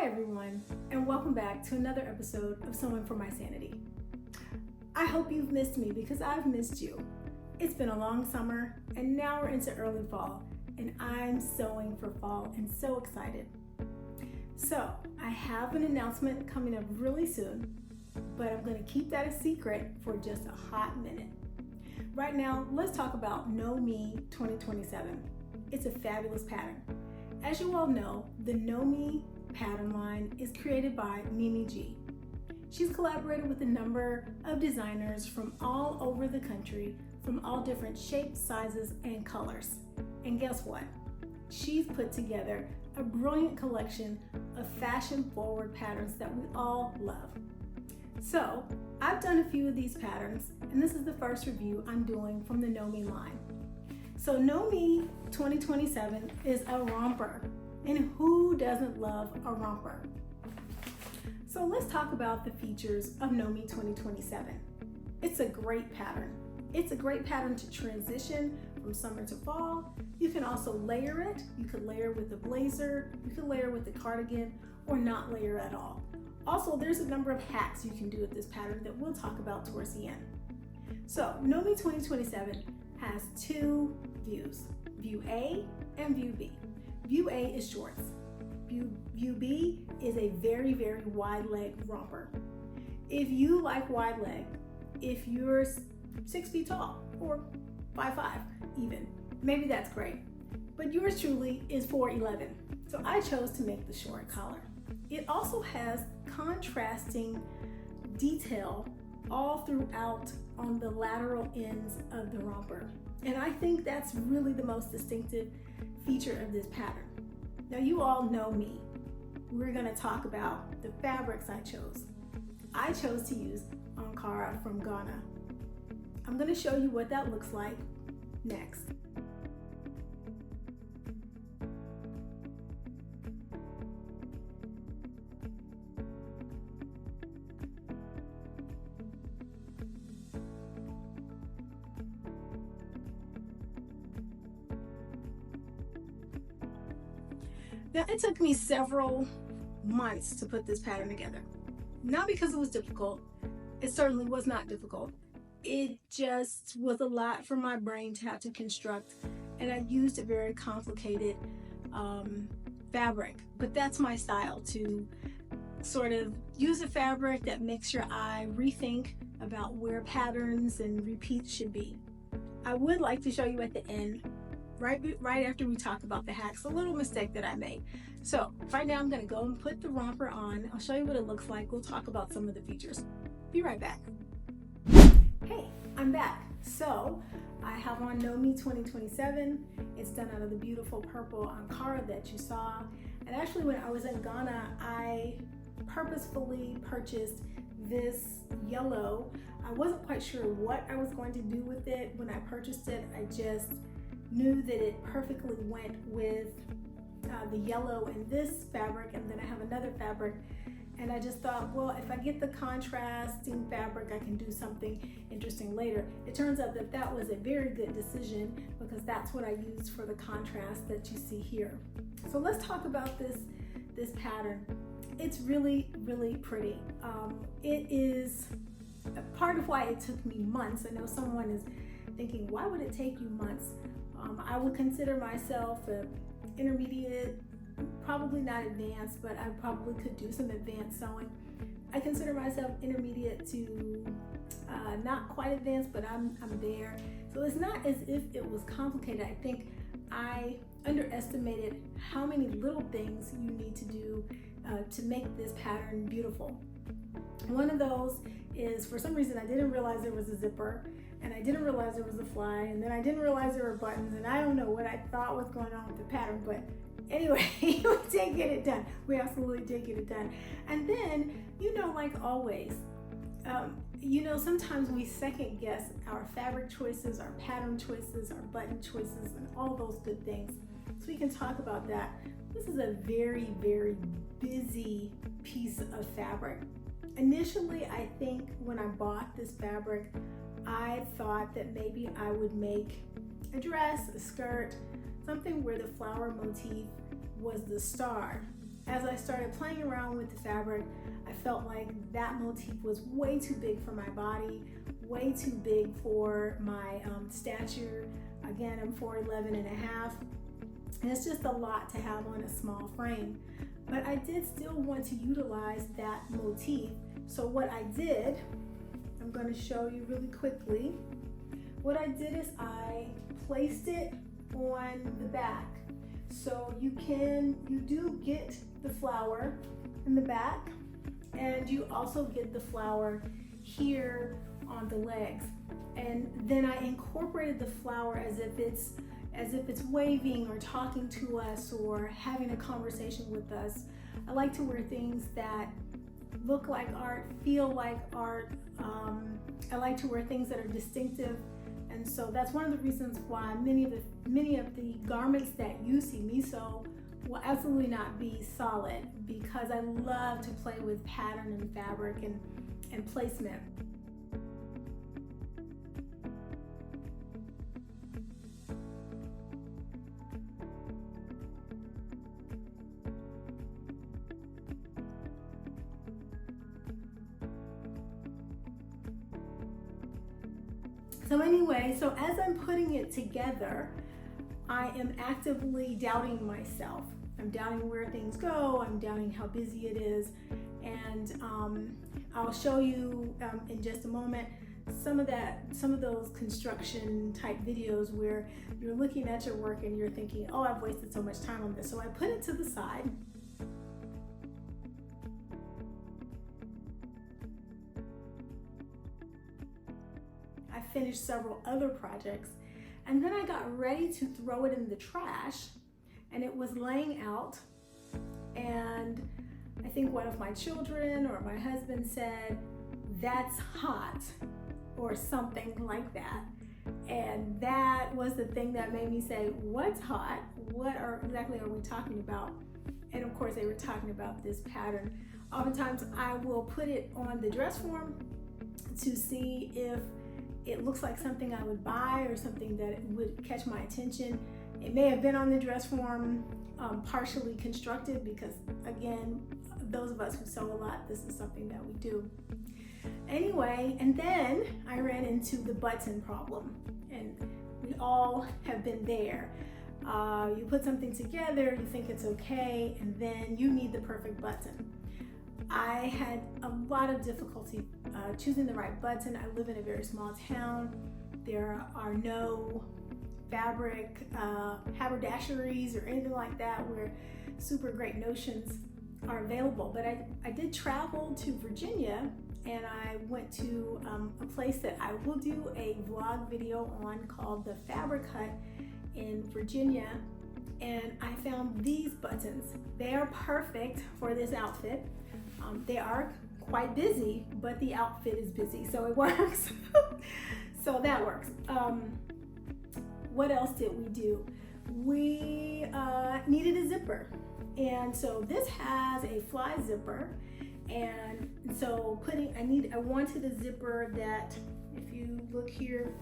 everyone, and welcome back to another episode of Sewing for My Sanity. I hope you've missed me because I've missed you. It's been a long summer, and now we're into early fall, and I'm sewing for fall and so excited. So, I have an announcement coming up really soon, but I'm going to keep that a secret for just a hot minute. Right now, let's talk about KnowMe 2027. It's a fabulous pattern. As you all know, the KnowMe pattern line is created by Keechi G. She's collaborated with a number of designers from all over the country, from all different shapes, sizes, and colors. And guess what? She's put together a brilliant collection of fashion-forward patterns that we all love. So, I've done a few of these patterns, and this is the first review I'm doing from the KnowMe line. So KnowMe 2027 is a romper, and who doesn't love a romper? So let's talk about the features of KnowMe 2027. It's a great pattern. It's a great pattern to transition from summer to fall. You can also layer it. You could layer with a blazer, you could layer with a cardigan, or not layer at all. Also, there's a number of hacks you can do with this pattern that we'll talk about towards the end. So KnowMe 2027 has two views, view A and view B. View A is shorts. View B is a very, very wide leg romper. If you like wide leg, if you're 6 feet tall or 5'5" even, maybe that's great. But yours truly is 4'11", so I chose to make the short collar. It also has contrasting detail all throughout on the lateral ends of the romper. And I think that's really the most distinctive feature of this pattern. Now you all know me. We're gonna talk about the fabrics I chose. I chose to use Ankara from Ghana. I'm gonna show you what that looks like next. Now, it took me several months to put this pattern together. Not because it was difficult. It certainly was not difficult. It just was a lot for my brain to have to construct, and I used a very complicated fabric. But that's my style, to sort of use a fabric that makes your eye rethink about where patterns and repeats should be. I would like to show you at the end, right after we talk about the hacks, a little mistake that I made. So right now I'm going to go and put the romper on. I'll show you what it looks like. We'll talk about some of the features. Be right back. Hey, I'm back. So I have on KnowMe 2027. It's done out of the beautiful purple Ankara that you saw. And actually when I was in Ghana, I purposefully purchased this yellow. I wasn't quite sure what I was going to do with it when I purchased it. I just knew that it perfectly went with the yellow in this fabric, and then I have another fabric, and I just thought, well, if I get the contrasting fabric, I can do something interesting later. It turns out that that was a very good decision because that's what I used for the contrast that you see here. So let's talk about this pattern. It's really, really pretty. It is a part of why it took me months. I know someone is thinking, why would it take you months? I would consider myself an intermediate, probably not advanced, but I probably could do some advanced sewing. I consider myself intermediate to not quite advanced, but I'm there. So it's not as if it was complicated. I think I underestimated how many little things you need to do to make this pattern beautiful. One of those is, for some reason, I didn't realize there was a zipper, and I didn't realize there was a fly, and then I didn't realize there were buttons, and I don't know what I thought was going on with the pattern, but anyway, we did get it done. We absolutely did get it done. And then, like always, sometimes we second guess our fabric choices, our pattern choices, our button choices, and all those good things. So we can talk about that. This is a very, very busy piece of fabric. Initially, I think when I bought this fabric, I thought that maybe I would make a dress, a skirt, something where the flower motif was the star. as I started playing around with the fabric, I felt like that motif was way too big for my body, way too big for my stature. Again, I'm 4'11" and a half, and it's just a lot to have on a small frame. But I did still want to utilize that motif. So what I did, I'm going to show you really quickly. What I did is I placed it on the back. So you do get the flower in the back, and you also get the flower here on the legs. And then I incorporated the flower as if it's waving or talking to us or having a conversation with us. I like to wear things that look like art, feel like art. I like to wear things that are distinctive. And so that's one of the reasons why many of the garments that you see me sew will absolutely not be solid, because I love to play with pattern and fabric and placement. So anyway, so as I'm putting it together, I am actively doubting myself. I'm doubting where things go. I'm doubting how busy it is. And I'll show you in just a moment some of those construction type videos where you're looking at your work and you're thinking, oh, I've wasted so much time on this. So I put it to the side. I finished several other projects, and then I got ready to throw it in the trash, and it was laying out, and I think one of my children or my husband said, "That's hot," or something like that. And that was the thing that made me say, what's hot? Exactly are we talking about? And of course they were talking about this pattern. Oftentimes I will put it on the dress form to see if it looks like something I would buy or something that would catch my attention. It may have been on the dress form, partially constructed, because again, those of us who sew a lot, this is something that we do. Anyway, and then I ran into the button problem, and we all have been there. You put something together, you think it's okay, and then you need the perfect button. I had a lot of difficulty choosing the right button. I live in a very small town. There are no fabric haberdasheries or anything like that where super great notions are available. But I did travel to Virginia, and I went to a place that I will do a vlog video on called the Fabric Hut in Virginia. And I found these buttons. They are perfect for this outfit. They are quite busy, but the outfit is busy, so it works. So that works. What else did we do? We needed a zipper. And so this has a fly zipper. And so I wanted a zipper that, if you look here,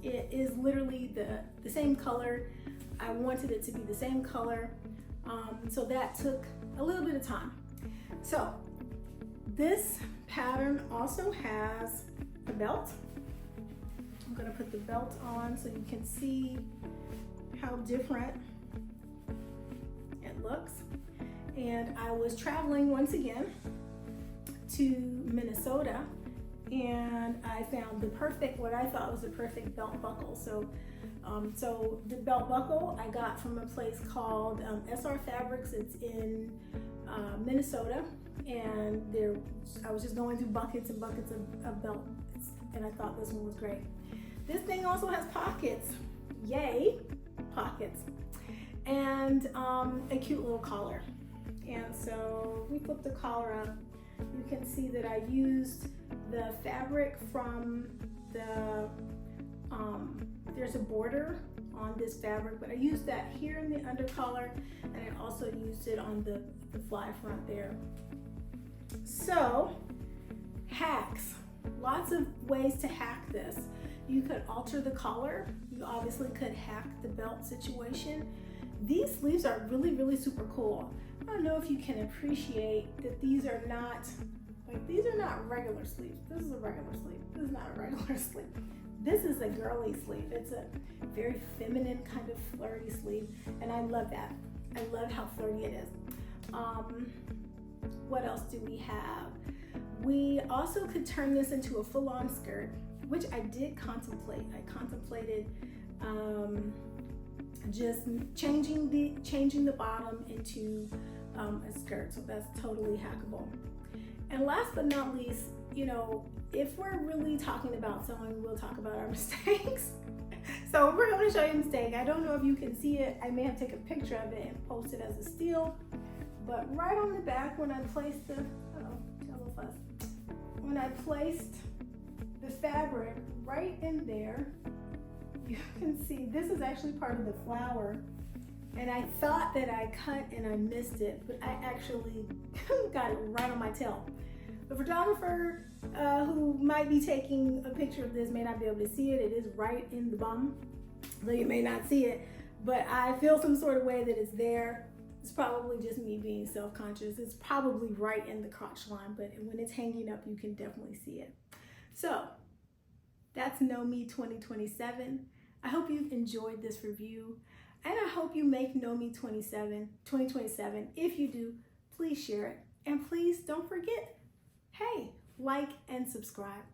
it is literally the same color. I wanted it to be the same color. So that took a little bit of time. So this pattern also has a belt. I'm gonna put the belt on so you can see how different it looks. And I was traveling once again to Minnesota, and I found what I thought was the perfect belt buckle. So the belt buckle I got from a place called SR Fabrics. It's in Minnesota, and I was just going through buckets and buckets of belts, and I thought this one was great. This thing also has pockets. Yay, pockets. And a cute little collar. And so we flip the collar up. You can see that I used the fabric from there's a border on this fabric, but I used that here in the undercollar, and I also used it on the fly front there. So, hacks. Lots of ways to hack this. You could alter the collar. You obviously could hack the belt situation. These sleeves are really, really super cool. I don't know if you can appreciate that these are not regular sleeves. This is a regular sleeve. This is not a regular sleeve. This is a girly sleeve. It's a very feminine kind of flirty sleeve, and I love that. I love how flirty it is. What else do we have? We also could turn this into a full-on skirt, which I did contemplate. I contemplated just changing the bottom into a skirt, so that's totally hackable. And last but not least, you know, if we're really talking about sewing, we'll talk about our mistakes. So we're going to show you a mistake. I don't know if you can see it. I may have taken a picture of it and post it as a steal, but right on the back when I placed when I placed the fabric right in there, you can see this is actually part of the flower, and I thought that I cut and I missed it, but I actually got it right on my tail. The photographer who might be taking a picture of this may not be able to see it. It is right in the bum, so you may not see it, but I feel some sort of way that it's there. It's probably just me being self-conscious. It's probably right in the crotch line, but when it's hanging up, you can definitely see it. So that's KnowMe 2027. I hope you've enjoyed this review, and I hope you make KnowMe 2027. If you do, please share it, and please don't forget, hey, like and subscribe.